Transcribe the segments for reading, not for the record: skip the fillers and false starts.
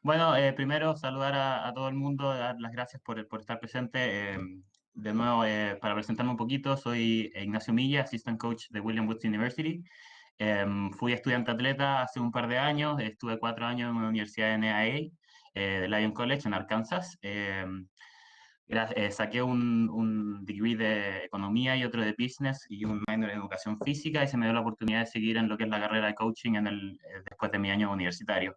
Bueno, primero saludar a todo el mundo, dar las gracias por estar presente. De nuevo, para presentarme un poquito, soy Ignacio Milla, Assistant Coach de William Woods University. Fui estudiante atleta hace un par de años, estuve 4 años en una universidad de NAIA, de Lyon College en Arkansas. Saqué un degree de economía y otro de business y un minor en educación física y se me dio la oportunidad de seguir en lo que es la carrera de coaching después de mi año universitario.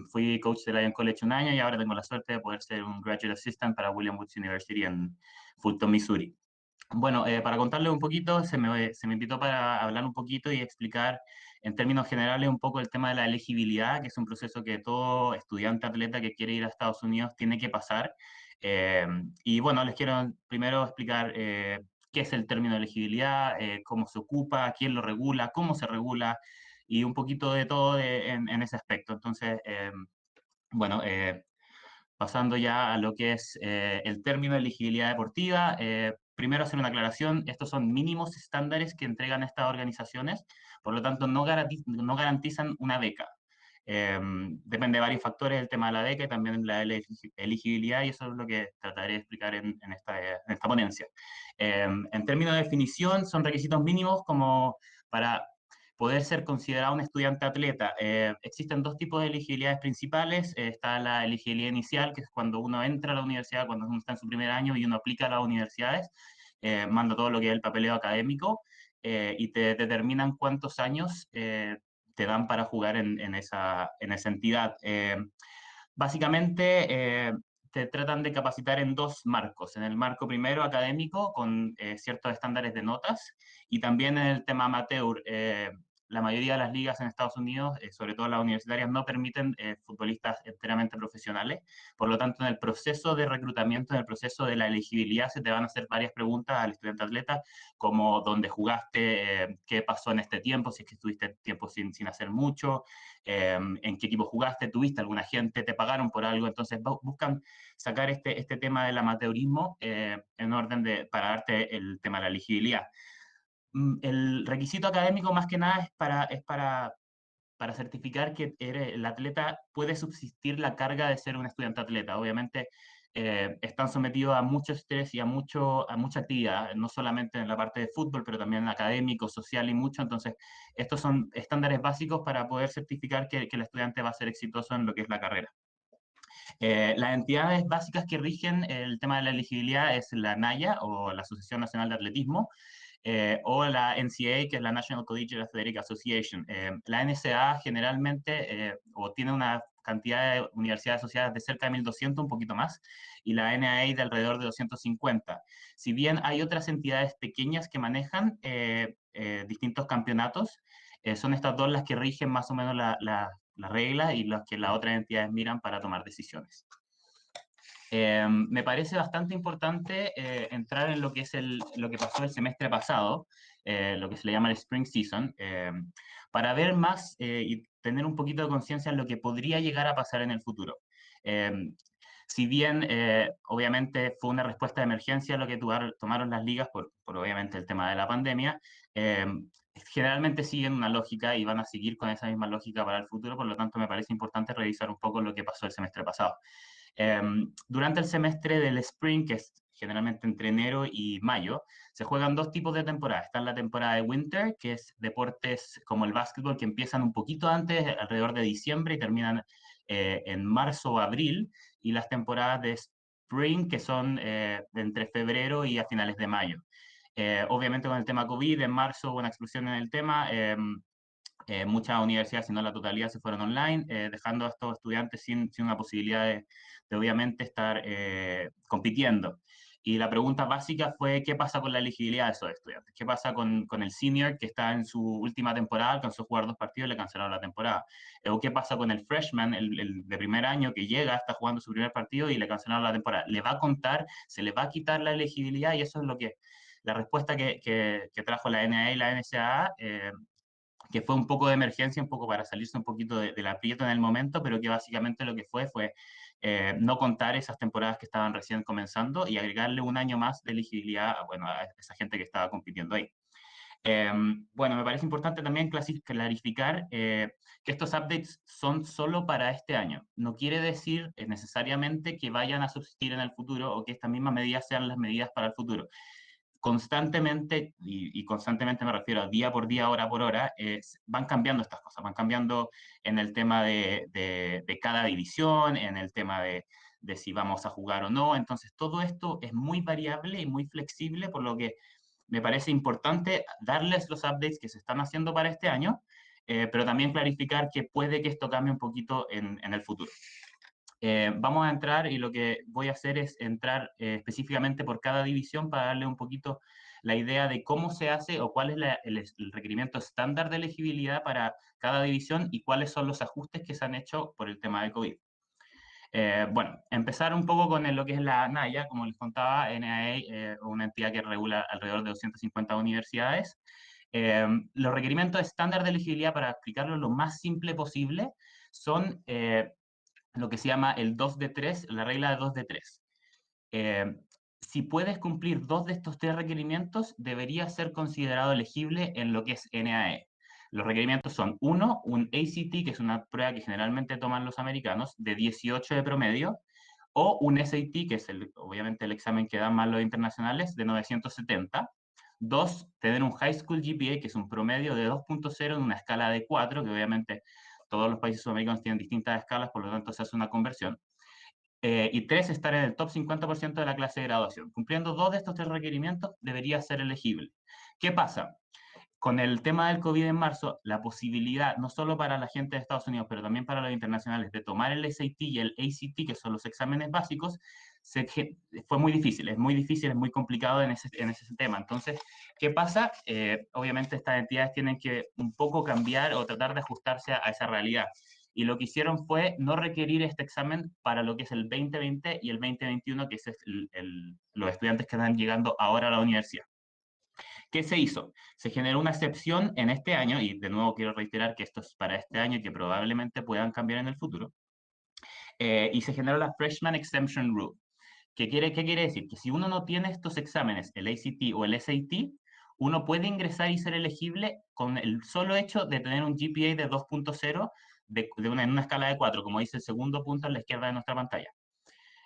Fui coach de Lyon College un año y ahora tengo la suerte de poder ser un graduate assistant para William Woods University en Fulton, Missouri. Bueno, para contarles un poquito, se me invitó para hablar un poquito y explicar en términos generales un poco el tema de la elegibilidad, que es un proceso que todo estudiante atleta que quiere ir a Estados Unidos tiene que pasar. Eh, y bueno, les quiero primero explicar qué es el término de elegibilidad, cómo se ocupa, quién lo regula, cómo se regula y un poquito de todo en ese aspecto. Entonces, bueno, pasando ya a lo que es el término de elegibilidad deportiva, primero hacer una aclaración, estos son mínimos estándares que entregan estas organizaciones, por lo tanto no garantizan una beca. Depende de varios factores el tema de la beca y también la elegibilidad, y eso es lo que trataré de explicar en esta ponencia. En términos de definición, son requisitos mínimos como para poder ser considerado un estudiante atleta. Existen dos tipos de elegibilidades principales. Está la elegibilidad inicial, que es cuando uno entra a la universidad, cuando uno está en su primer año y uno aplica a las universidades, manda todo lo que es el papeleo académico y te determinan cuántos años te dan para jugar en esa entidad. Básicamente, te tratan de capacitar en dos marcos. En el marco primero académico, con ciertos estándares de notas, y también en el tema amateur. La mayoría de las ligas en Estados Unidos, sobre todo las universitarias, no permiten futbolistas enteramente profesionales. Por lo tanto, en el proceso de reclutamiento, en el proceso de la elegibilidad, se te van a hacer varias preguntas al estudiante atleta, como dónde jugaste, qué pasó en este tiempo, si es que estuviste tiempo sin hacer mucho, en qué equipo jugaste, tuviste alguna gente, te pagaron por algo. Entonces buscan sacar este tema del amateurismo en orden para darte el tema de la elegibilidad. El requisito académico más que nada es para certificar que el atleta puede subsistir la carga de ser un estudiante atleta. Obviamente están sometidos a mucho estrés y a mucha actividad, no solamente en la parte de fútbol, pero también académico, social y mucho. Entonces, estos son estándares básicos para poder certificar que el estudiante va a ser exitoso en lo que es la carrera. Las entidades básicas que rigen el tema de la elegibilidad es la NAIA, o la Asociación Nacional de Atletismo, o la NCAA, que es la National Collegiate Athletic Association. La NCAA generalmente o tiene una cantidad de universidades asociadas de cerca de 1.200, un poquito más, y la NAA de alrededor de 250. Si bien hay otras entidades pequeñas que manejan distintos campeonatos, son estas dos las que rigen más o menos la regla y las que las otras entidades miran para tomar decisiones. Me parece bastante importante entrar en lo que es lo que pasó el semestre pasado, lo que se le llama el Spring Season, para ver más y tener un poquito de conciencia en lo que podría llegar a pasar en el futuro. Eh, si bien, obviamente, fue una respuesta de emergencia lo que tomaron las ligas por obviamente el tema de la pandemia, eh, generalmente siguen una lógica y van a seguir con esa misma lógica para el futuro, por lo tanto me parece importante revisar un poco lo que pasó el semestre pasado. Durante el semestre del Spring, que es generalmente entre enero y mayo, se juegan dos tipos de temporadas. Está la temporada de Winter, que es deportes como el básquetbol, que empiezan un poquito antes, alrededor de diciembre, y terminan en marzo o abril, y las temporadas de Spring, que son de entre febrero y a finales de mayo. Obviamente con el tema COVID, en marzo hubo una explosión en el tema. Muchas universidades, si no la totalidad, se fueron online, dejando a estos estudiantes sin una posibilidad de obviamente estar compitiendo. Y la pregunta básica fue, ¿qué pasa con la elegibilidad de esos estudiantes? ¿Qué pasa con el senior que está en su última temporada, alcanzó a jugar 2 partidos y le cancelaron la temporada? ¿O qué pasa con el freshman, el de primer año que llega, está jugando su primer partido y le cancelaron la temporada? ¿Le va a contar? ¿Se le va a quitar la elegibilidad? Y eso es la respuesta que trajo la NAA y la NCAA, que fue un poco de emergencia, un poco para salirse un poquito del aprieto en el momento, pero que básicamente lo que fue no contar esas temporadas que estaban recién comenzando y agregarle un año más de elegibilidad bueno, a esa gente que estaba compitiendo ahí. Bueno, me parece importante también clarificar que estos updates son solo para este año. No quiere decir necesariamente que vayan a subsistir en el futuro o que estas mismas medidas sean las medidas para el futuro. Constantemente, y constantemente me refiero a día por día, hora por hora, van cambiando estas cosas, van cambiando en el tema de cada división, en el tema de si vamos a jugar o no. Entonces, todo esto es muy variable y muy flexible, por lo que me parece importante darles los updates que se están haciendo para este año, pero también clarificar que puede que esto cambie un poquito en el futuro. Vamos a entrar y lo que voy a hacer es entrar específicamente por cada división para darle un poquito la idea de cómo se hace o cuál es el requerimiento estándar de elegibilidad para cada división y cuáles son los ajustes que se han hecho por el tema de COVID. Bueno, empezar un poco con lo que es la NAIA, como les contaba, NIA, una entidad que regula alrededor de 250 universidades. Los requerimientos estándar de elegibilidad, para explicarlo lo más simple posible, son lo que se llama el 2 de 3, la regla de 2 de 3. Si puedes cumplir dos de estos tres requerimientos, deberías ser considerado elegible en lo que es NAE. Los requerimientos son, uno, un ACT, que es una prueba que generalmente toman los americanos, de 18 de promedio, o un SAT, que es obviamente el examen que dan más los internacionales, de 970. Dos, tener un High School GPA, que es un promedio de 2.0 en una escala de 4, que obviamente todos los países sudamericanos tienen distintas escalas, por lo tanto se hace una conversión. Y tres, estar en el top 50% de la clase de graduación. Cumpliendo dos de estos tres requerimientos, debería ser elegible. ¿Qué pasa? Con el tema del COVID en marzo, la posibilidad, no solo para la gente de Estados Unidos, pero también para los internacionales, de tomar el SAT y el ACT, que son los exámenes básicos, fue muy difícil, es muy complicado en ese tema. Entonces, ¿qué pasa? Obviamente estas entidades tienen que un poco cambiar o tratar de ajustarse a esa realidad. Y lo que hicieron fue no requerir este examen para lo que es el 2020 y el 2021, que es los estudiantes que están llegando ahora a la universidad. ¿Qué se hizo? Se generó una excepción en este año, y de nuevo quiero reiterar que esto es para este año y que probablemente puedan cambiar en el futuro, y se generó la Freshman Exemption Rule. ¿Qué quiere decir? Que si uno no tiene estos exámenes, el ACT o el SAT, uno puede ingresar y ser elegible con el solo hecho de tener un GPA de 2.0 en una escala de 4, como dice el segundo punto a la izquierda de nuestra pantalla.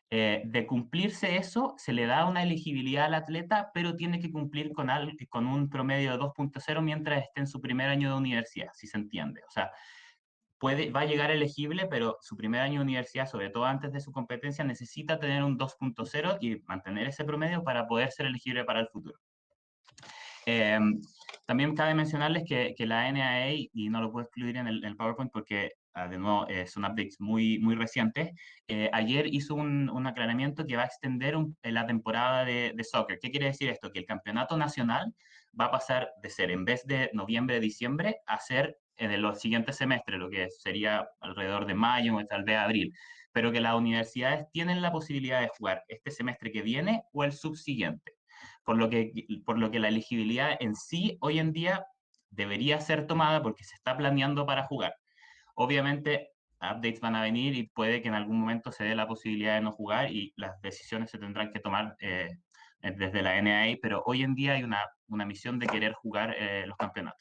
De cumplirse eso, se le da una elegibilidad al atleta, pero tiene que cumplir con un promedio de 2.0 mientras esté en su primer año de universidad, si se entiende. O sea, va a llegar elegible, pero su primer año de universidad, sobre todo antes de su competencia, necesita tener un 2.0 y mantener ese promedio para poder ser elegible para el futuro. También cabe mencionarles que la NAA, y no lo puedo excluir en el PowerPoint porque, de nuevo, son updates muy recientes, ayer hizo un aclaramiento que va a extender la temporada de soccer. ¿Qué quiere decir esto? Que el campeonato nacional va a pasar de ser, en vez de noviembre-diciembre, a ser en los siguientes semestres, lo que sería alrededor de mayo o tal vez abril, pero que las universidades tienen la posibilidad de jugar este semestre que viene o el subsiguiente, por lo que la elegibilidad en sí hoy en día debería ser tomada porque se está planeando para jugar. Obviamente, updates van a venir y puede que en algún momento se dé la posibilidad de no jugar y las decisiones se tendrán que tomar desde la NAA, pero hoy en día hay una misión de querer jugar los campeonatos.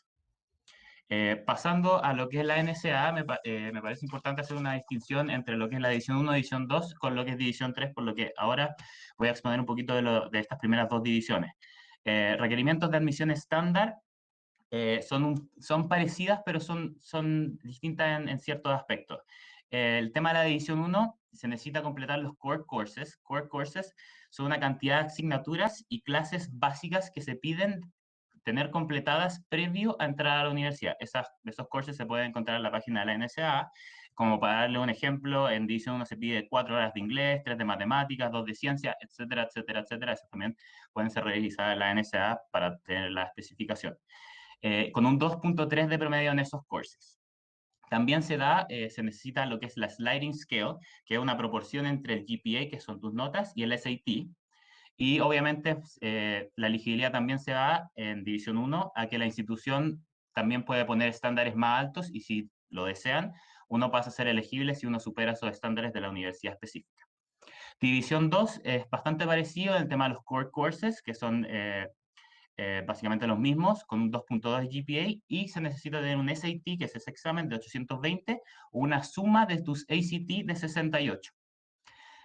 Pasando a lo que es la NCAA, me parece importante hacer una distinción entre lo que es la División 1 y División 2 con lo que es División 3, por lo que ahora voy a exponer un poquito de estas primeras dos divisiones. Requerimientos de admisión estándar son parecidas, pero son distintas en ciertos aspectos. El tema de la División 1, se necesita completar los Core Courses. Core Courses son una cantidad de asignaturas y clases básicas que se piden tener completadas previo a entrar a la universidad. Esos cursos se pueden encontrar en la página de la NSA. Como para darle un ejemplo, en División 1 se pide 4 horas de inglés, 3 de matemáticas, 2 de ciencia, etcétera, etcétera, etcétera. Esas también pueden ser revisadas en la NSA para tener la especificación. Con un 2.3 de promedio en esos cursos. También se necesita lo que es la sliding scale, que es una proporción entre el GPA, que son tus notas, y el SAT. Y obviamente la elegibilidad también se da en División 1 a que la institución también puede poner estándares más altos y si lo desean, uno pasa a ser elegible si uno supera esos estándares de la universidad específica. División 2 es bastante parecido en el tema de los core courses, que son básicamente los mismos, con un 2.2 de GPA, y se necesita tener un SAT, que es ese examen de 820, o una suma de tus ACT de 68.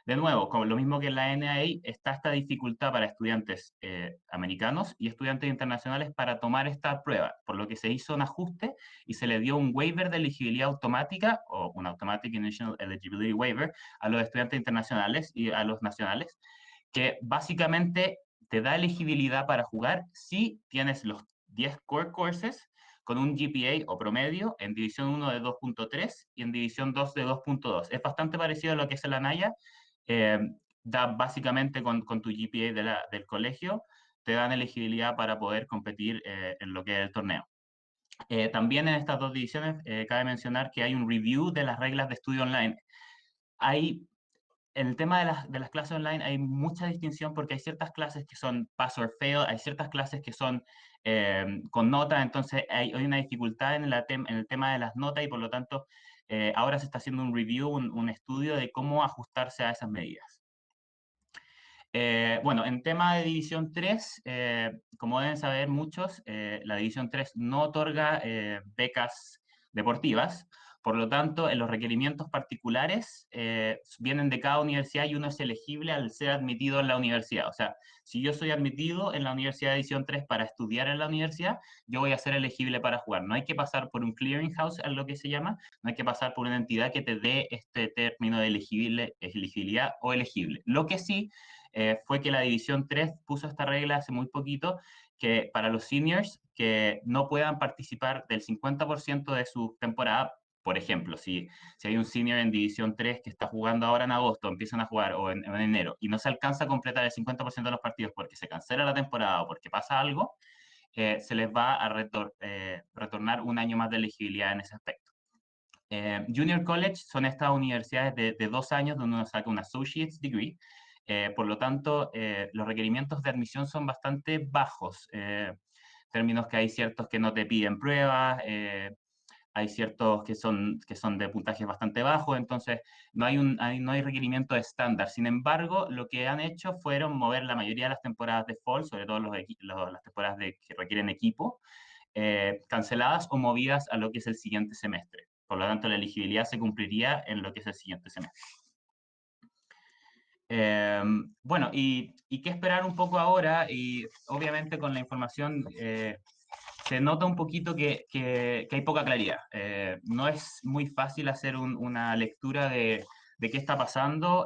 De nuevo, como lo mismo que en la NAA, está esta dificultad para estudiantes americanos y estudiantes internacionales para tomar esta prueba, por lo que se hizo un ajuste y se le dio un waiver de elegibilidad automática, o un Automatic Initial Eligibility Waiver, a los estudiantes internacionales y a los nacionales, que básicamente te da elegibilidad para jugar si tienes los 10 core courses con un GPA o promedio en División 1 de 2.3 y en División 2 de 2.2. Es bastante parecido a lo que es el ANAYA. eh, Da básicamente con tu GPA del colegio, te dan elegibilidad para poder competir en lo que es el torneo. También en estas dos divisiones cabe mencionar que hay un review de las reglas de estudio online. Hay En el tema de las clases online hay mucha distinción porque hay ciertas clases que son pass or fail, hay ciertas clases que son con nota, entonces hay una dificultad en el tema de las notas y por lo tanto ahora se está haciendo un review, un estudio de cómo ajustarse a esas medidas. Bueno, en tema de División 3, como deben saber muchos, la División 3 no otorga becas deportivas, por lo tanto, en los requerimientos particulares vienen de cada universidad y uno es elegible al ser admitido en la universidad. O sea, si yo soy admitido en la Universidad de División 3 para estudiar en la universidad, yo voy a ser elegible para jugar. No hay que pasar por un clearinghouse, es lo que se llama, no hay que pasar por una entidad que te dé este término de elegibilidad o elegible. Lo que sí fue que la División 3 puso esta regla hace muy poquito, que para los seniors que no puedan participar del 50% de su temporada, por ejemplo, si hay un senior en División 3 que está jugando ahora en agosto, empiezan a jugar o en enero, y no se alcanza a completar el 50% de los partidos porque se cancela la temporada o porque pasa algo, se les va a retornar un año más de elegibilidad en ese aspecto. Junior College son estas universidades de 2 años donde uno saca un Associate's Degree. Por lo tanto, los requerimientos de admisión son bastante bajos. Términos que hay ciertos que no te piden pruebas, hay ciertos que son de puntajes bastante bajos, entonces no hay requerimiento estándar. Sin embargo, lo que han hecho fueron mover la mayoría de las temporadas de fall, sobre todo las temporadas que requieren equipo, canceladas o movidas a lo que es el siguiente semestre. Por lo tanto, la elegibilidad se cumpliría en lo que es el siguiente semestre. Bueno, y qué esperar un poco ahora, y obviamente con la información se nota un poquito que hay poca claridad. No es muy fácil hacer una lectura de qué está pasando.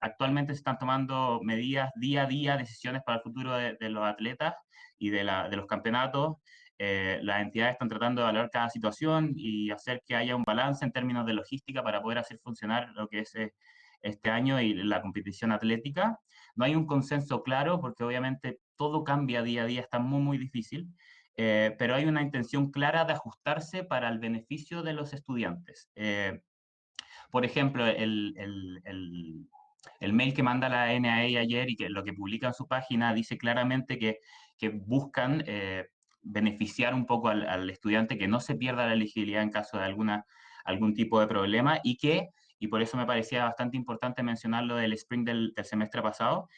Actualmente se están tomando medidas día a día, decisiones para el futuro de los atletas y de los campeonatos. Las entidades están tratando de evaluar cada situación y hacer que haya un balance en términos de logística para poder hacer funcionar lo que es este año y la competición atlética. No hay un consenso claro porque obviamente todo cambia día a día, está muy, muy difícil. Pero hay una intención clara de ajustarse para el beneficio de los estudiantes. Por ejemplo, el mail que manda la NAA ayer y que lo que publica en su página dice claramente que buscan beneficiar un poco al estudiante, que no se pierda la elegibilidad en caso de algún tipo de problema y por eso me parecía bastante importante mencionar lo del spring del semestre pasado,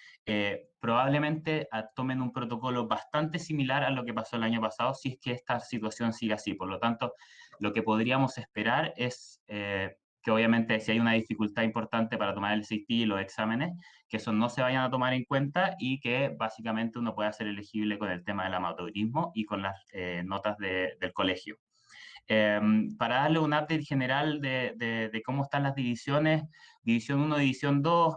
probablemente tomen un protocolo bastante similar a lo que pasó el año pasado si es que esta situación sigue así. Por lo tanto, lo que podríamos esperar es que obviamente si hay una dificultad importante para tomar el SAT y los exámenes, que eso no se vayan a tomar en cuenta y que básicamente uno pueda ser elegible con el tema del amateurismo y con las notas del colegio. Para darle un update general de cómo están las divisiones, División 1, División 2,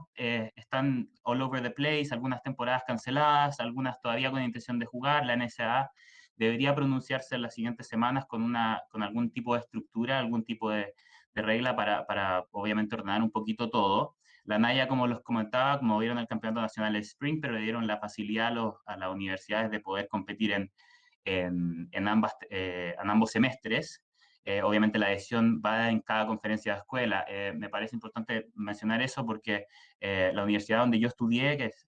están all over the place, algunas temporadas canceladas, algunas todavía con intención de jugar, la NSA debería pronunciarse en las siguientes semanas con algún tipo de estructura, algún tipo de regla para obviamente ordenar un poquito todo. La NAYA, como los comentaba, como vieron el Campeonato Nacional de Spring, pero le dieron la facilidad a las universidades de poder competir en ambos semestres. Obviamente la decisión va en cada conferencia de escuela. Me parece importante mencionar eso porque la universidad donde yo estudié, que es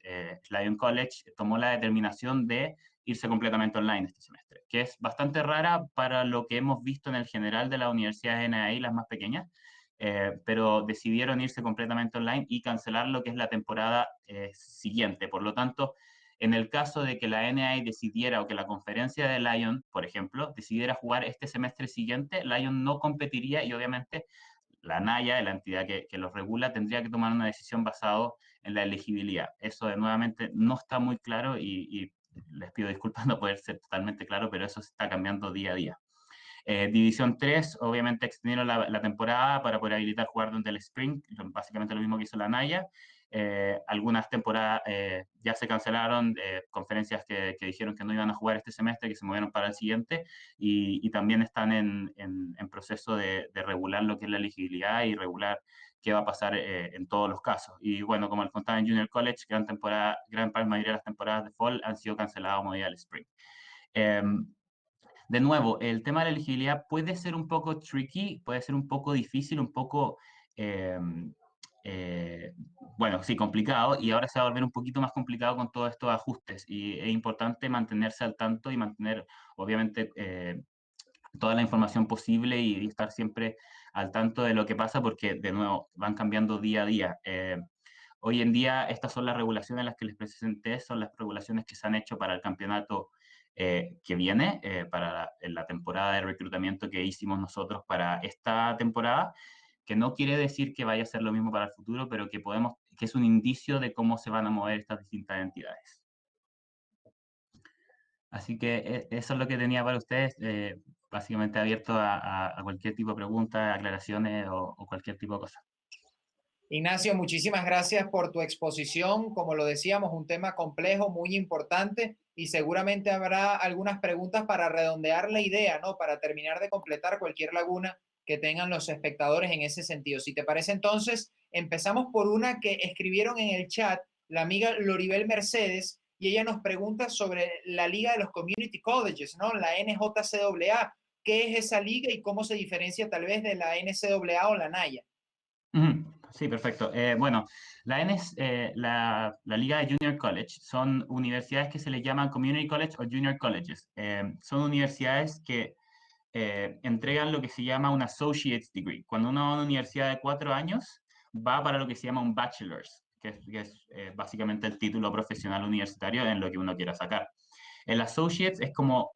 Lyon College, tomó la determinación de irse completamente online este semestre, que es bastante rara para lo que hemos visto en el general de las universidades NAI, las más pequeñas, pero decidieron irse completamente online y cancelar lo que es la temporada siguiente. Por lo tanto, En el caso de que la NAIA decidiera o que la conferencia de Lyon, por ejemplo, decidiera jugar este semestre siguiente, Lyon no competiría y obviamente la NAIA, la entidad que los regula, tendría que tomar una decisión basada en la elegibilidad. Eso nuevamente no está muy claro y les pido disculpas no poder ser totalmente claro, pero eso se está cambiando día a día. División 3, obviamente extendieron la temporada para poder habilitar jugar durante el Spring, básicamente lo mismo que hizo la NAIA. Algunas temporadas ya se cancelaron, conferencias que dijeron que no iban a jugar este semestre, que se movieron para el siguiente, y también están en proceso de regular lo que es la elegibilidad y regular qué va a pasar en todos los casos. Y bueno, como les contaba en Junior College, gran mayoría de las temporadas de Fall han sido canceladas a modalidad del Spring. De nuevo, el tema de la elegibilidad puede ser un poco tricky, puede ser un poco difícil, un poco, eh, eh, bueno, sí, complicado, y ahora se va a volver un poquito más complicado con todos estos ajustes, y es importante mantenerse al tanto y mantener, obviamente, toda la información posible y estar siempre al tanto de lo que pasa, porque, de nuevo, van cambiando día a día. Hoy en día, estas son las regulaciones a las que les presenté, son las regulaciones que se han hecho para el campeonato que viene, para la temporada de reclutamiento que hicimos nosotros para esta temporada, que no quiere decir que vaya a ser lo mismo para el futuro, pero que es un indicio de cómo se van a mover estas distintas entidades. Así que eso es lo que tenía para ustedes, básicamente abierto a cualquier tipo de preguntas, aclaraciones o cualquier tipo de cosa. Ignacio, muchísimas gracias por tu exposición. Como lo decíamos, un tema complejo, muy importante y seguramente habrá algunas preguntas para redondear la idea, ¿no? Para terminar de completar cualquier laguna que tengan los espectadores en ese sentido. Si te parece, entonces, empezamos por una que escribieron en el chat la amiga Loribel Mercedes y ella nos pregunta sobre la liga de los community colleges, ¿no? La NJCAA. ¿Qué es esa liga y cómo se diferencia tal vez de la NCAA o la NAIA? Sí, perfecto. Bueno, la Liga de Junior College son universidades que se les llaman Community College o Junior Colleges. Son universidades que entregan lo que se llama un Associate's Degree. Cuando uno va a una universidad de 4 años, va para lo que se llama un Bachelor's, que es básicamente el título profesional universitario en lo que uno quiera sacar. El Associate's es como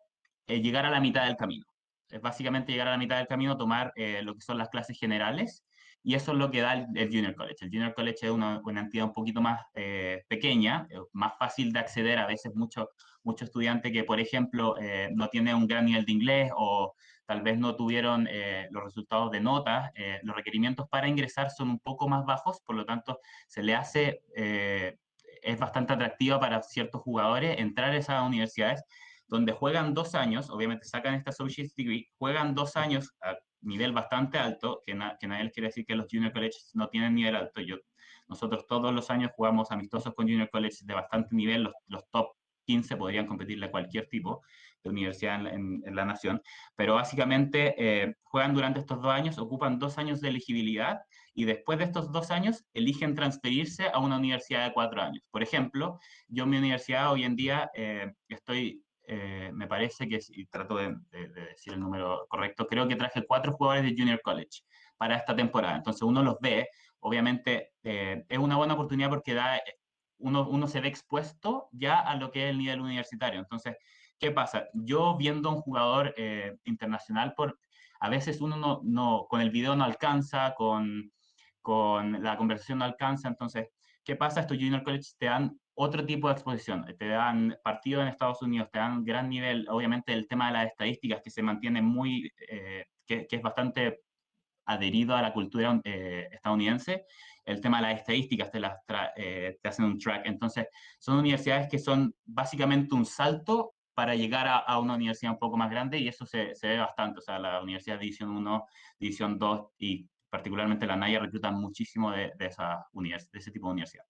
llegar a la mitad del camino. Es básicamente llegar a la mitad del camino, tomar lo que son las clases generales, y eso es lo que da el Junior College. El Junior College es una entidad un poquito más pequeña, más fácil de acceder. A veces mucho estudiante que, por ejemplo, no tiene un gran nivel de inglés o tal vez no tuvieron los resultados de notas, los requerimientos para ingresar son un poco más bajos, por lo tanto, se le hace, es bastante atractiva para ciertos jugadores entrar a esas universidades donde juegan 2 años, obviamente sacan esta Associate's Degree, juegan 2 años a nivel bastante alto, que nadie les quiere decir que los Junior Colleges no tienen nivel alto. Nosotros todos los años jugamos amistosos con Junior Colleges de bastante nivel, los top 15 podrían competirle a cualquier tipo de universidad en la nación, pero básicamente juegan durante estos 2 años, ocupan 2 años de elegibilidad y después de estos 2 años eligen transferirse a una universidad de 4 años. Por ejemplo, yo en mi universidad hoy en día me parece que, y trato de decir el número correcto, creo que traje 4 jugadores de Junior College para esta temporada. Entonces uno los ve, obviamente es una buena oportunidad porque uno se ve expuesto ya a lo que es el nivel universitario. Entonces, ¿qué pasa? Yo viendo a un jugador internacional, a veces uno con el video no alcanza, con la conversación no alcanza, entonces, ¿qué pasa? Estos Junior College te dan otro tipo de exposición, te dan partidos en Estados Unidos, te dan gran nivel, obviamente el tema de las estadísticas que se mantiene que es bastante adherido a la cultura estadounidense, el tema de las estadísticas te hacen un track, entonces son universidades que son básicamente un salto para llegar a una universidad un poco más grande y eso se ve bastante, o sea, la Universidad de División 1, División 2 y particularmente la NAIA reclutan muchísimo de ese tipo de universidad.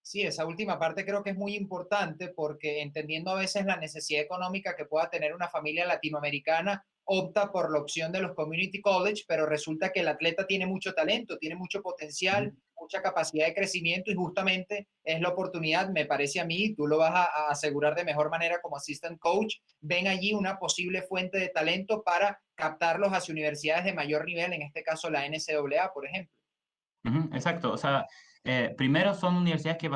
Sí, esa última parte creo que es muy importante porque entendiendo a veces la necesidad económica que pueda tener una familia latinoamericana, opta por la opción de los community college, pero resulta que el atleta tiene mucho talento, tiene mucho potencial, mucha capacidad de crecimiento y justamente es la oportunidad, me parece a mí, tú lo vas a asegurar de mejor manera como assistant coach, ven allí una posible fuente de talento para captarlos hacia universidades de mayor nivel, en este caso la NCAA, por ejemplo. Exacto, o sea, primero son universidades que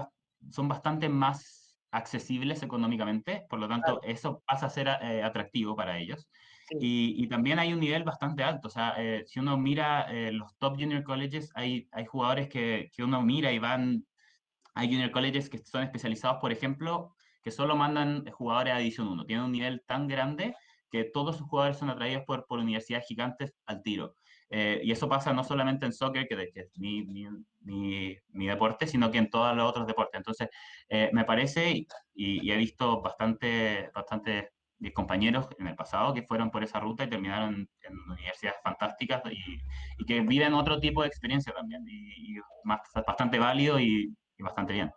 son bastante más accesibles económicamente, por lo tanto, Claro, eso pasa a ser atractivo para ellos. sí. Y también hay un nivel bastante alto, o sea, si uno mira los top junior colleges, hay jugadores que uno mira y van, hay junior colleges que son especializados, por ejemplo, que solo mandan jugadores a División 1, tienen un nivel tan grande que todos sus jugadores son atraídos por universidades gigantes al tiro. Y eso pasa no solamente en soccer, que es mi deporte, sino que en todos los otros deportes. Entonces, me parece, y he visto bastante mis compañeros en el pasado que fueron por esa ruta y terminaron en universidades fantásticas y que viven otro tipo de experiencia también, y bastante válido y bastante bien.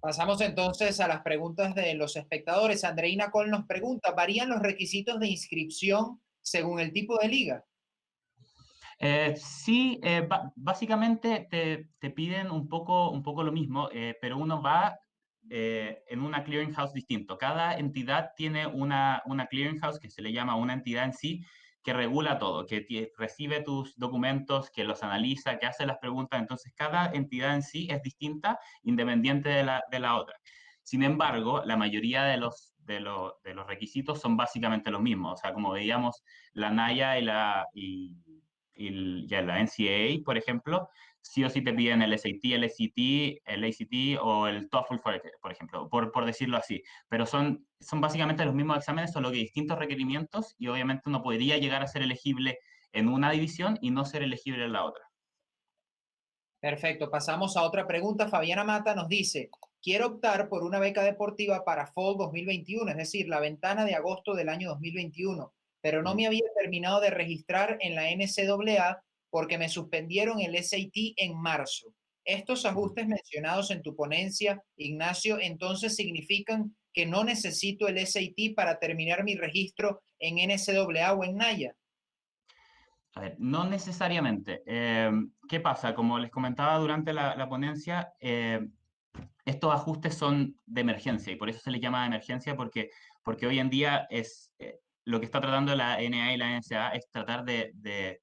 Pasamos entonces a las preguntas de los espectadores. Andreina Col nos pregunta, ¿varían los requisitos de inscripción según el tipo de liga? Sí, básicamente te piden un poco lo mismo, pero uno va en una clearinghouse distinto. Cada entidad tiene una clearinghouse que se le llama una entidad en sí, que regula todo, que recibe tus documentos, que los analiza, que hace las preguntas. Entonces, cada entidad en sí es distinta, independiente de la otra. Sin embargo, la mayoría de los requisitos son básicamente los mismos. O sea, como veíamos, la NAIA y la NCAA, por ejemplo, sí o sí te piden el SAT, el ACT o el TOEFL, por ejemplo, por decirlo así. Pero son básicamente los mismos exámenes, solo que distintos requerimientos, y obviamente uno podría llegar a ser elegible en una división y no ser elegible en la otra. Perfecto, pasamos a otra pregunta. Fabiana Mata nos dice, quiero optar por una beca deportiva para Fall 2021, es decir, la ventana de agosto del año 2021, pero no me había terminado de registrar en la NCAA porque me suspendieron el SAT en marzo. Estos ajustes mencionados en tu ponencia, Ignacio, entonces significan que no necesito el SAT para terminar mi registro en NCAA o en NAIA. A ver, no necesariamente. ¿Qué pasa? Como les comentaba durante la ponencia, estos ajustes son de emergencia y por eso se les llama de emergencia porque hoy en día lo que está tratando la NA y la NSA es tratar de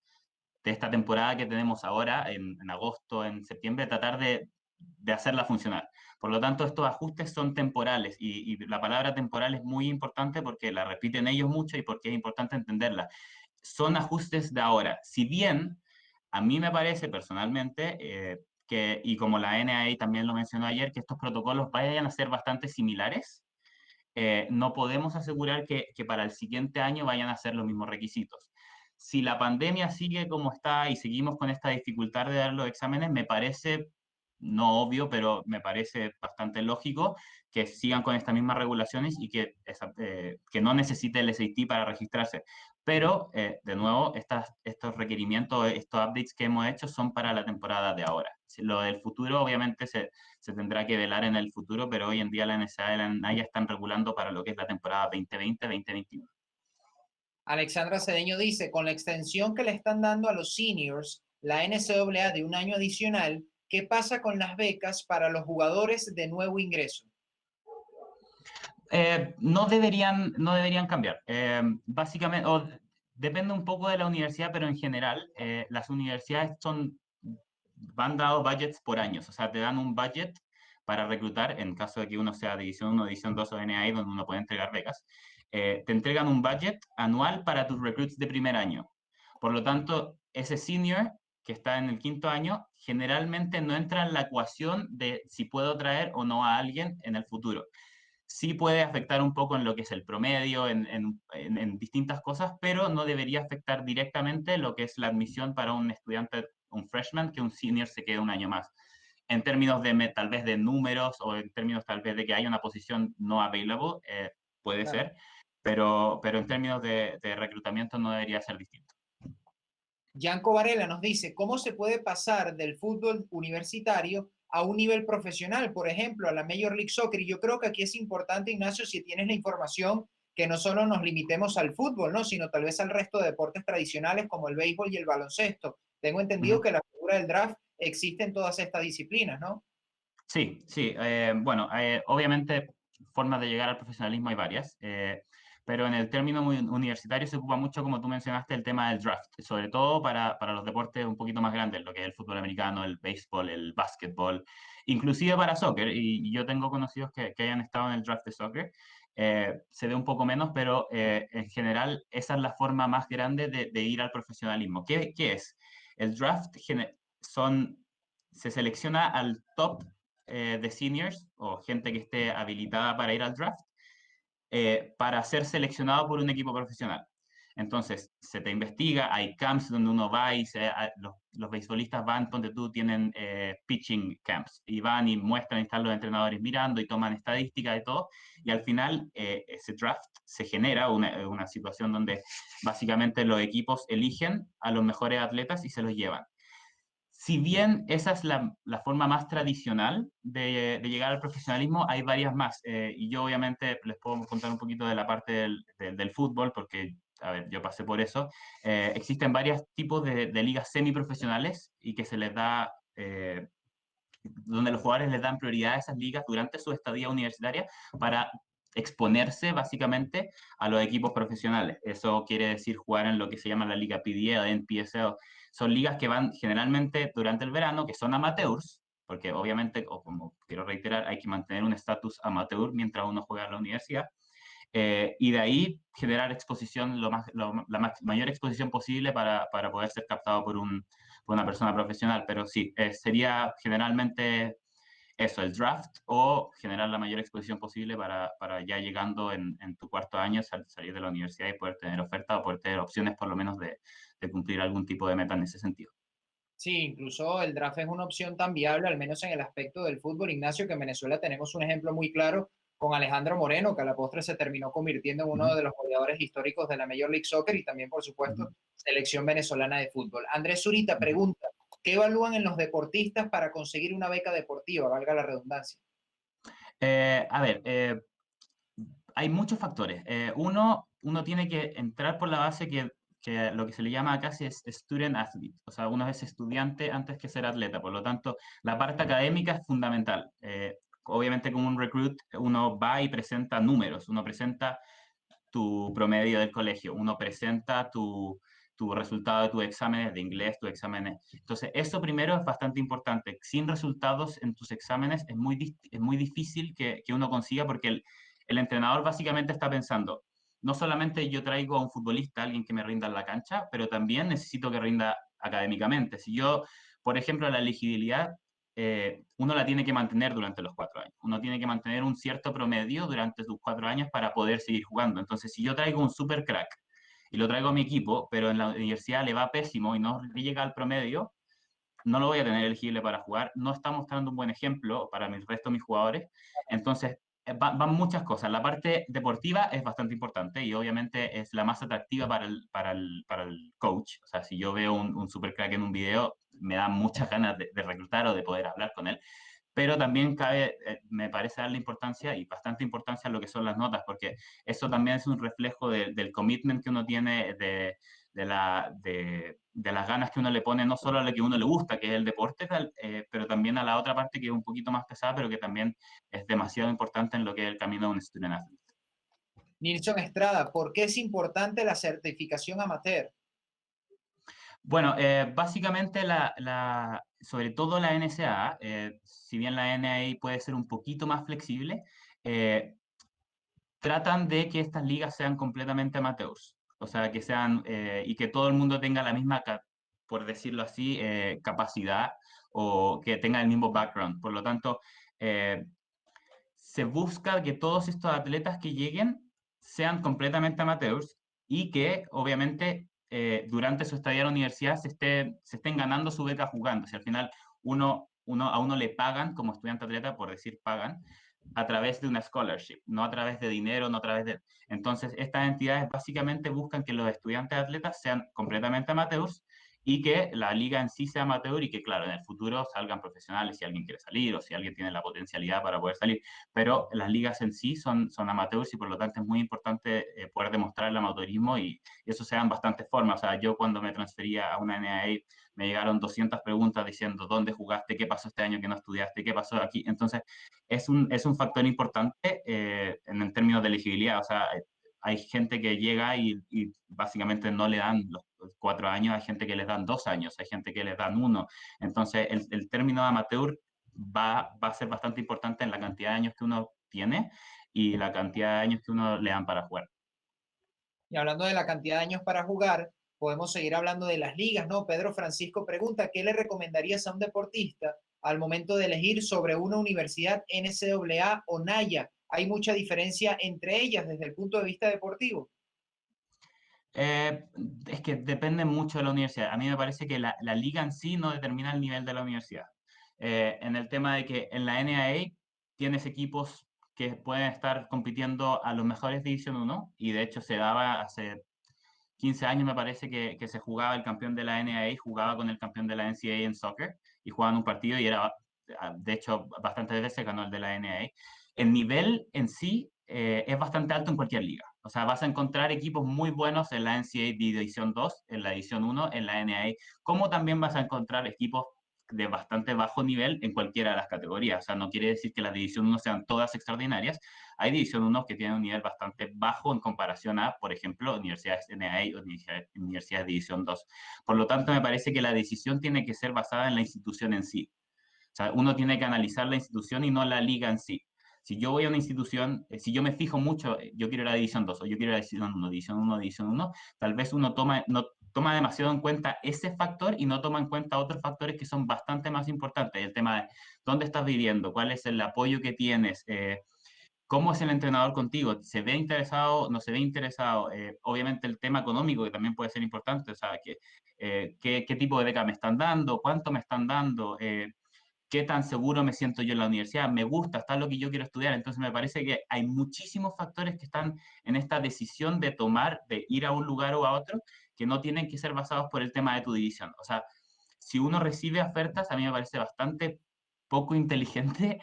esta temporada que tenemos ahora, en agosto, en septiembre, tratar de hacerla funcionar. Por lo tanto, estos ajustes son temporales y la palabra temporal es muy importante porque la repiten ellos mucho y porque es importante entenderla. Son ajustes de ahora. Si bien a mí me parece personalmente y como la NIA también lo mencionó ayer, que estos protocolos vayan a ser bastante similares, no podemos asegurar que para el siguiente año vayan a ser los mismos requisitos. Si la pandemia sigue como está y seguimos con esta dificultad de dar los exámenes, me parece, no obvio, pero me parece bastante lógico que sigan con estas mismas regulaciones y que no necesite el SAT para registrarse. Pero, de nuevo, estos requerimientos, estos updates que hemos hecho son para la temporada de ahora. Lo del futuro, obviamente, se tendrá que velar en el futuro, pero hoy en día la NSA y la NAIA están regulando para lo que es la temporada 2020-2021. Alexandra Cedeño dice, con la extensión que le están dando a los seniors, la NCAA de un año adicional, ¿qué pasa con las becas para los jugadores de nuevo ingreso? No deberían cambiar. Básicamente, depende un poco de la universidad, pero en general las universidades van dados budgets por años, o sea, te dan un budget para reclutar, en caso de que uno sea División 1, División 2 o NAI, donde uno puede entregar becas, te entregan un budget anual para tus recruits de primer año. Por lo tanto, ese senior que está en el quinto año generalmente no entra en la ecuación de si puedo traer o no a alguien en el futuro. Sí puede afectar un poco en lo que es el promedio, en distintas cosas, pero no debería afectar directamente lo que es la admisión para un estudiante, un freshman, que un senior se quede un año más. En términos de tal vez de números o en términos tal vez de que haya una posición no available, puede Claro. ser, pero en términos de reclutamiento no debería ser distinto. Gianco Varela nos dice, ¿cómo se puede pasar del fútbol universitario a un nivel profesional, por ejemplo, a la Major League Soccer? Y yo creo que aquí es importante, Ignacio, si tienes la información, que no solo nos limitemos al fútbol, ¿no? Sino tal vez al resto de deportes tradicionales como el béisbol y el baloncesto. Tengo entendido Ujú. que la figura del draft existe en todas estas disciplinas, ¿no? Sí, sí. Bueno, obviamente formas de llegar al profesionalismo hay varias, pero en el término universitario se ocupa mucho, como tú mencionaste, el tema del draft, sobre todo para los deportes un poquito más grandes, lo que es el fútbol americano, el béisbol, el básquetbol, inclusive para soccer, y yo tengo conocidos que hayan estado en el draft de soccer. Se ve un poco menos, pero en general esa es la forma más grande de ir al profesionalismo. ¿Qué es? El draft se selecciona al top de seniors o gente que esté habilitada para ir al draft para ser seleccionado por un equipo profesional. Entonces, se te investiga, hay camps donde uno va y los beisbolistas van, donde tú tienen pitching camps, y van y muestran, y están los entrenadores mirando y toman estadísticas y todo, y al final ese draft se genera una situación donde básicamente los equipos eligen a los mejores atletas y se los llevan. Si bien esa es la forma más tradicional de llegar al profesionalismo, hay varias más. Y yo obviamente les puedo contar un poquito de la parte del fútbol, porque, a ver, yo pasé por eso. Existen varios tipos de ligas semiprofesionales y que se les da, donde los jugadores les dan prioridad a esas ligas durante su estadía universitaria para exponerse básicamente a los equipos profesionales. Eso quiere decir jugar en lo que se llama la Liga PDL, NPSL. Son ligas que van generalmente durante el verano, que son amateurs, porque obviamente, o como quiero reiterar, hay que mantener un estatus amateur mientras uno juega en la universidad. Y de ahí generar exposición, mayor exposición posible para poder ser captado por una persona profesional. Pero sí, sería generalmente eso, el draft, o generar la mayor exposición posible para ya llegando en tu cuarto año salir de la universidad y poder tener oferta o poder tener opciones por lo menos de cumplir algún tipo de meta en ese sentido. Sí, incluso el draft es una opción tan viable, al menos en el aspecto del fútbol, Ignacio, que en Venezuela tenemos un ejemplo muy claro con Alejandro Moreno, que a la postre se terminó convirtiendo en uno Ujú, de los goleadores históricos de la Major League Soccer y también, por ujú, supuesto, selección venezolana de fútbol. Andrés Zurita ujú. pregunta, ¿qué evalúan en los deportistas para conseguir una beca deportiva, valga la redundancia? A ver, hay muchos factores. Uno tiene que entrar por la base que lo que se le llama acá es student athlete, o sea, uno es estudiante antes que ser atleta, por lo tanto, la parte académica es fundamental. Obviamente, como un recruit, uno va y presenta números, uno presenta tu promedio del colegio, uno presenta tu resultado de tus exámenes de inglés, tus exámenes. Entonces, eso primero es bastante importante. Sin resultados en tus exámenes es muy difícil que uno consiga porque el entrenador básicamente está pensando, no solamente yo traigo a un futbolista, alguien que me rinda en la cancha, pero también necesito que rinda académicamente. Si yo, por ejemplo, la elegibilidad, uno la tiene que mantener durante los 4 años. Uno tiene que mantener un cierto promedio durante sus 4 años para poder seguir jugando. Entonces, si yo traigo un super crack y lo traigo a mi equipo, pero en la universidad le va pésimo y no llega al promedio, no lo voy a tener elegible para jugar, no está mostrando un buen ejemplo para el resto de mis jugadores. Entonces, van muchas cosas. La parte deportiva es bastante importante y obviamente es la más atractiva para el coach. O sea, si yo veo un super crack en un video, me da muchas ganas de reclutar o de poder hablar con él. Pero también cabe, me parece darle importancia y bastante importancia a lo que son las notas, porque eso también es un reflejo del commitment que uno tiene, de las ganas que uno le pone, no solo a lo que uno le gusta, que es el deporte, pero también a la otra parte que es un poquito más pesada, pero que también es demasiado importante en lo que es el camino de un student athlete. Nilson Estrada, ¿por qué es importante la certificación amateur? Bueno, básicamente sobre todo la NCAA, si bien la NAA puede ser un poquito más flexible, eh, tratan de que estas ligas sean completamente amateurs, o sea, que sean, y que todo el mundo tenga la misma, por decirlo así, capacidad o que tenga el mismo background. Por lo tanto, eh, se busca que todos estos atletas que lleguen sean completamente amateurs y que obviamente durante su estadía en la universidad se estén ganando su beca jugando. Si al final a uno le pagan como estudiante atleta, por decir pagan, a través de una scholarship, no a través de dinero, no a través de... Entonces, estas entidades básicamente buscan que los estudiantes atletas sean completamente amateurs y que la liga en sí sea amateur y que, claro, en el futuro salgan profesionales si alguien quiere salir o si alguien tiene la potencialidad para poder salir. Pero las ligas en sí son amateurs y por lo tanto es muy importante poder demostrar el amateurismo y eso se da en bastantes formas. O sea, yo cuando me transfería a una NAA me llegaron 200 preguntas diciendo dónde jugaste, qué pasó este año que no estudiaste, qué pasó aquí. Entonces, es un factor importante en términos de elegibilidad. O sea, hay gente que llega y básicamente no le dan los 4 años, hay gente que les dan 2 años, hay gente que les dan 1. Entonces, el término amateur va a ser bastante importante en la cantidad de años que uno tiene y la cantidad de años que uno le dan para jugar. Y hablando de la cantidad de años para jugar, podemos seguir hablando de las ligas, ¿no? Pedro Francisco pregunta, ¿qué le recomendarías a un deportista al momento de elegir sobre una universidad NCAA o NAIA? ¿Hay mucha diferencia entre ellas desde el punto de vista deportivo? Eh, es que depende mucho de la universidad. A mí me parece que la liga en sí no determina el nivel de la universidad. En el tema de que en la NAA tienes equipos que pueden estar compitiendo a los mejores División 1, y de hecho se daba hace 15 años, me parece que se jugaba el campeón de la NAA, jugaba con el campeón de la NCAA en soccer, y jugaban un partido y era, de hecho, bastantes veces ganó el de la NAA. El nivel en sí es bastante alto en cualquier liga. O sea, vas a encontrar equipos muy buenos en la NCAA División 2, en la División 1, en la NAA, como también vas a encontrar equipos de bastante bajo nivel en cualquiera de las categorías. O sea, no quiere decir que las División 1 sean todas extraordinarias. Hay División 1 que tienen un nivel bastante bajo en comparación a, por ejemplo, universidades NAA o universidades de División 2. Por lo tanto, me parece que la decisión tiene que ser basada en la institución en sí. O sea, uno tiene que analizar la institución y no la liga en sí. Si yo voy a una institución, si yo me fijo mucho, yo quiero la División 2 o yo quiero la División 1, División 1, División 1, tal vez uno no toma demasiado en cuenta ese factor y no toma en cuenta otros factores que son bastante más importantes. El tema de dónde estás viviendo, cuál es el apoyo que tienes, ¿cómo es el entrenador contigo? ¿Se ve interesado? ¿No se ve interesado? Obviamente el tema económico, que también puede ser importante, o sea, ¿qué tipo de beca me están dando? ¿Cuánto me están dando? ¿Qué tan seguro me siento yo en la universidad? ¿Me gusta? ¿Está lo que yo quiero estudiar? Entonces me parece que hay muchísimos factores que están en esta decisión de tomar, de ir a un lugar o a otro, que no tienen que ser basados por el tema de tu división. O sea, si uno recibe ofertas, a mí me parece bastante poco inteligente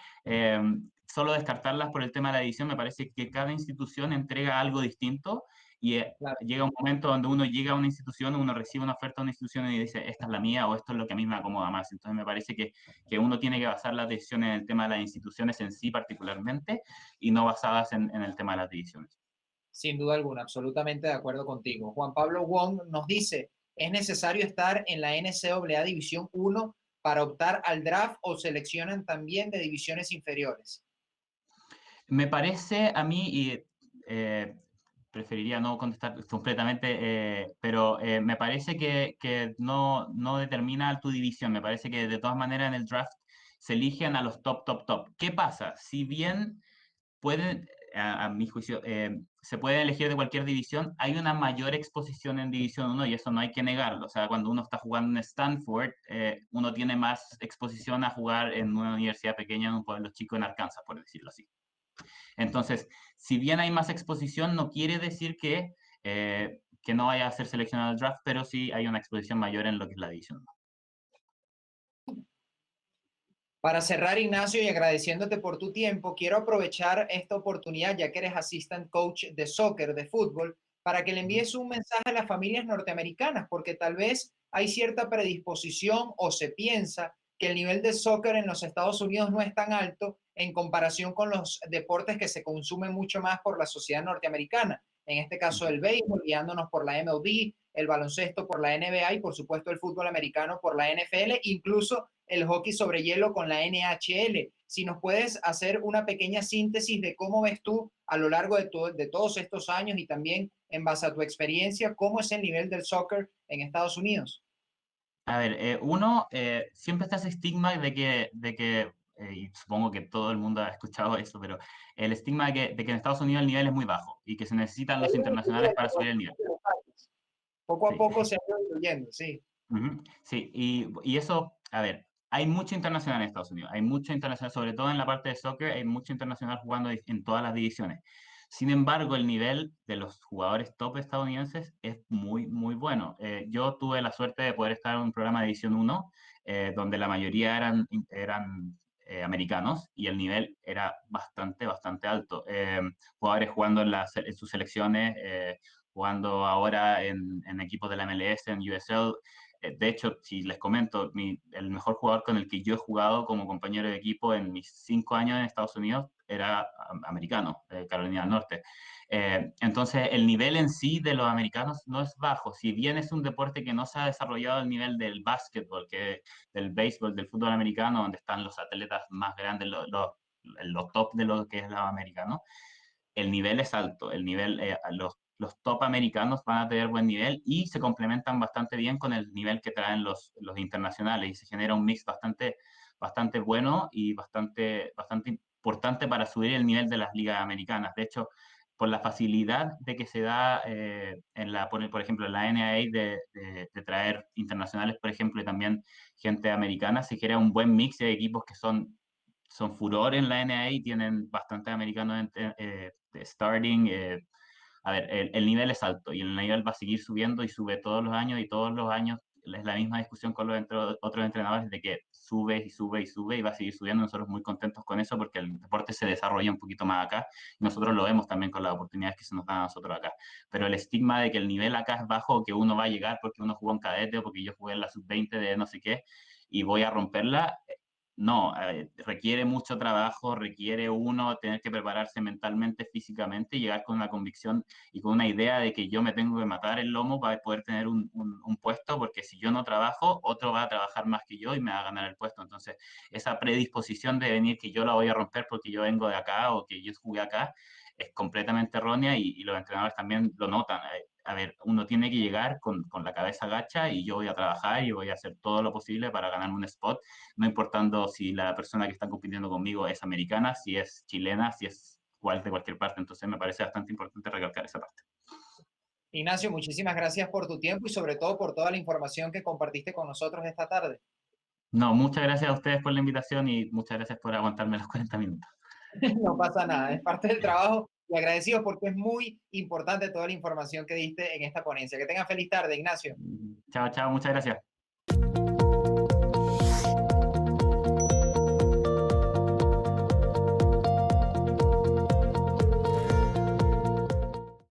solo descartarlas por el tema de la edición. Me parece que cada institución entrega algo distinto y Claro. llega un momento donde uno llega a una institución, uno recibe una oferta de una institución y dice, esta es la mía o esto es lo que a mí me acomoda más. Entonces me parece que uno tiene que basar las decisiones en el tema de las instituciones en sí particularmente y no basadas en el tema de las divisiones. Sin duda alguna, absolutamente de acuerdo contigo. Juan Pablo Wong nos dice, ¿es necesario estar en la NCAA División 1 para optar al draft o seleccionan también de divisiones inferiores? Me parece a mí, y preferiría no contestar completamente, pero me parece que no determina tu división. Me parece que de todas maneras en el draft se eligen a los top, top, top. ¿Qué pasa? Si bien pueden, a mi juicio, se puede elegir de cualquier división, hay una mayor exposición en División 1 y eso no hay que negarlo. O sea, cuando uno está jugando en Stanford, uno tiene más exposición a jugar en una universidad pequeña, en un pueblo chico en Arkansas, por decirlo así. Entonces, si bien hay más exposición, no quiere decir que no vaya a ser seleccionado el draft, pero sí hay una exposición mayor en lo que es la división. Para cerrar, Ignacio, y agradeciéndote por tu tiempo, quiero aprovechar esta oportunidad, ya que eres assistant coach de soccer, de fútbol, para que le envíes un mensaje a las familias norteamericanas, porque tal vez hay cierta predisposición o se piensa que el nivel de soccer en los Estados Unidos no es tan alto en comparación con los deportes que se consumen mucho más por la sociedad norteamericana. En este caso, el béisbol, guiándonos por la MLB, el baloncesto por la NBA y, por supuesto, el fútbol americano por la NFL, incluso el hockey sobre hielo con la NHL. Si nos puedes hacer una pequeña síntesis de cómo ves tú a lo largo de todos estos años y también en base a tu experiencia, cómo es el nivel del soccer en Estados Unidos. A ver, siempre está ese estigma de que y supongo que todo el mundo ha escuchado eso, pero el estigma de que en Estados Unidos el nivel es muy bajo y que se necesitan los internacionales para subir el nivel. Poco a Sí. poco se ha ido diluyendo, sí. Ujú. Sí, y eso, a ver, hay mucho internacional en Estados Unidos, hay mucho internacional, sobre todo en la parte de soccer, hay mucho internacional jugando en todas las divisiones. Sin embargo, el nivel de los jugadores top estadounidenses es muy, muy bueno. Yo tuve la suerte de poder estar en un programa de División 1, donde la mayoría eran americanos y el nivel era bastante, bastante alto. Jugadores jugando en sus selecciones, jugando ahora en equipos de la MLS, en USL. De hecho, si les comento, el mejor jugador con el que yo he jugado como compañero de equipo en mis 5 años en Estados Unidos era americano, Carolina del Norte. Entonces, el nivel en sí de los americanos no es bajo. Si bien es un deporte que no se ha desarrollado al nivel del básquetbol, del béisbol, del fútbol americano, donde están los atletas más grandes, los top de lo que es los americanos, el nivel es alto. Los top americanos van a tener buen nivel y se complementan bastante bien con el nivel que traen los internacionales y se genera un mix bastante bueno y bastante importante para subir el nivel de las ligas americanas. De hecho, por la facilidad de que se da por ejemplo, en la NAA de traer internacionales, por ejemplo, y también gente americana, se genera un buen mix de equipos que son furor en la NAA y tienen bastantes americanos de starting. A ver, el nivel es alto y el nivel va a seguir subiendo y sube todos los años y todos los años es la misma discusión con otros entrenadores de que sube y sube y sube y va a seguir subiendo. Nosotros muy contentos con eso porque el deporte se desarrolla un poquito más acá y nosotros lo vemos también con las oportunidades que se nos dan a nosotros acá. Pero el estigma de que el nivel acá es bajo, que uno va a llegar porque uno jugó en cadete o porque yo jugué en la sub-20 de no sé qué y voy a romperla, no, requiere mucho trabajo, requiere uno tener que prepararse mentalmente, físicamente, y llegar con una convicción y con una idea de que yo me tengo que matar el lomo para poder tener un puesto, porque si yo no trabajo, otro va a trabajar más que yo y me va a ganar el puesto. Entonces, esa predisposición de venir que yo la voy a romper porque yo vengo de acá o que yo jugué acá, es completamente errónea y los entrenadores también lo notan. A ver, uno tiene que llegar con la cabeza gacha y yo voy a trabajar y voy a hacer todo lo posible para ganarme un spot, no importando si la persona que está compitiendo conmigo es americana, si es chilena, si es igual de cualquier parte. Entonces me parece bastante importante recalcar esa parte. Ignacio, muchísimas gracias por tu tiempo y sobre todo por toda la información que compartiste con nosotros esta tarde. No, muchas gracias a ustedes por la invitación y muchas gracias por aguantarme los 40 minutos. No pasa nada, es parte del trabajo y agradecidos porque es muy importante toda la información que diste en esta ponencia. Que tengan feliz tarde, Ignacio. Chao, chao, muchas gracias.